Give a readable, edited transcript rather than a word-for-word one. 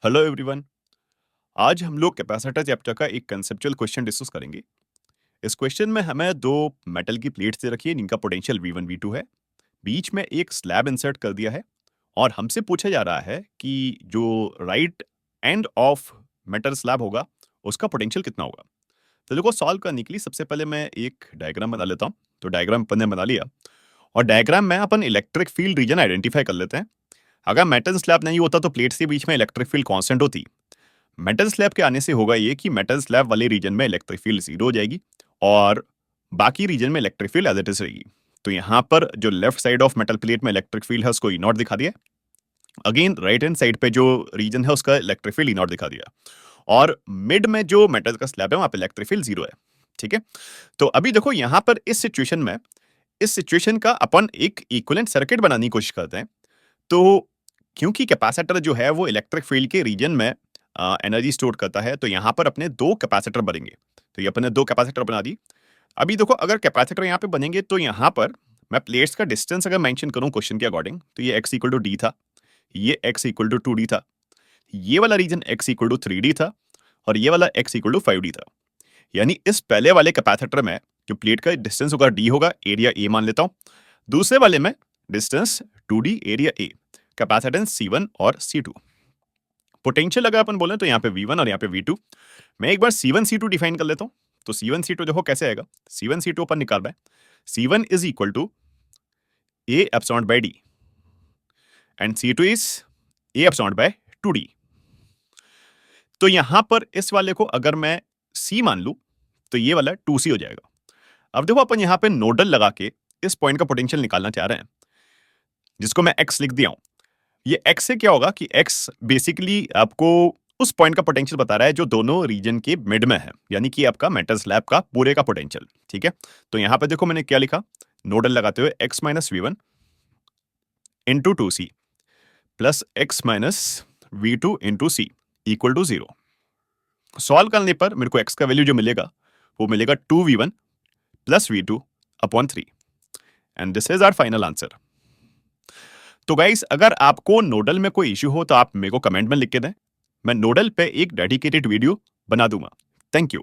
Hello everyone. आज हम लोग कैपेसिटर चैप्टर का एक कंसेप्चुअल क्वेश्चन डिस्कस करेंगे। इस क्वेश्चन में हमें दो मेटल की प्लेट्स दे रखी है जिनका पोटेंशियल V1 V2 है। बीच में एक स्लैब इंसर्ट कर दिया है और हमसे पूछा जा रहा है कि जो right end of metal slab होगा उसका पोटेंशियल कितना होगा। तो देखो, सॉल्व करने के लिए सबसे पहले मैं एक डायग्राम बना लेता हूँ। तो डायग्राम अपन ने बना लिया और डायग्राम में अपन इलेक्ट्रिक फील्ड रीजन आइडेंटिफाई कर लेते हैं। अगर मेटल स्लैब नहीं होता तो प्लेट्स के बीच में इलेक्ट्रिक फील्ड कांस्टेंट होती। मेटल स्लैब के आने से होगा ये कि मेटल स्लैब वाले रीजन में इलेक्ट्रिक फील्ड जीरो हो जाएगी और बाकी रीजन में electric field as it is रहेगी। तो यहाँ पर जो left side of metal plate में इलेक्ट्रिक फील्ड है उसको ई नॉट दिखा दिया। अगेन राइट हैंड साइड पे जो रीजन है उसका इलेक्ट्रिक फील्ड ई नॉट दिखा दिया और मिड में जो मेटल का स्लैब है वहां पे इलेक्ट्रिक फील्ड जीरो है। ठीक है। तो अभी देखो यहाँ पर इस सिचुएशन का अपन एक इक्विवेलेंट सर्किट बनाने की कोशिश करते हैं। तो क्योंकि कैपेसिटर जो है वो इलेक्ट्रिक फील्ड के रीजन में एनर्जी स्टोर करता है, तो यहाँ पर अपने दो कैपेसिटर बनेंगे। तो ये अपने दो कैपेसिटर बना दी। अभी देखो, अगर कैपेसिटर यहाँ पे बनेंगे तो यहाँ पर मैं प्लेट्स का डिस्टेंस अगर मेंशन करूँ क्वेश्चन के अकॉर्डिंग, तो ये x इक्वल टू डी था, ये x इक्वल टू 2d था, ये वाला reason x equal to 3d था और ये वाला x इक्वल टू 5d था। यानी इस पहले वाले कैपेसिटर में जो प्लेट का डिस्टेंस होगा d होगा, एरिया a मान लेता हूँ। दूसरे वाले में distance 2d, area a, capacitance C1 और C2। पोटेंशियल अगर अपन बोले तो यहाँ पे V1 और यहाँ पे V2। मैं एक बार C1 C2 डिफाइन कर लेता हूँ। तो C1 C2 देखो कैसे आएगा। C1 C2 अपन निकाल रहे हैं। C1 is equal to A epsilon by D and C2 is A epsilon by 2D। तो यहां पर इस वाले को अगर मैं C मान लूं तो ये वाला 2C हो जाएगा। अब देखो, अपन यहां पे नोडल लगा के इस पॉइंट का पोटेंशियल निकालना चाह रहे हैं जिसको मैं X लिख दिया हूं। ये x से क्या होगा कि x बेसिकली आपको उस पॉइंट का पोटेंशियल बता रहा है जो दोनों रीजन के मिड में है, यानी कि आपका मेटल स्लैब का पूरे का पोटेंशियल। ठीक है। तो यहां पे देखो मैंने क्या लिखा, नोडल लगाते हुए x minus V one into 2C plus x minus V2 into C equal to 0। Solve करने पर मेरे को x का वैल्यू जो मिलेगा वो मिलेगा 2v1 plus V2 upon 3 and this is our final answer. तो गाइस, अगर आपको नोडल में कोई इश्यू हो तो आप मेरे को कमेंट में लिख के दें। मैं नोडल पे एक डेडिकेटेड वीडियो बना दूंगा। Thank you.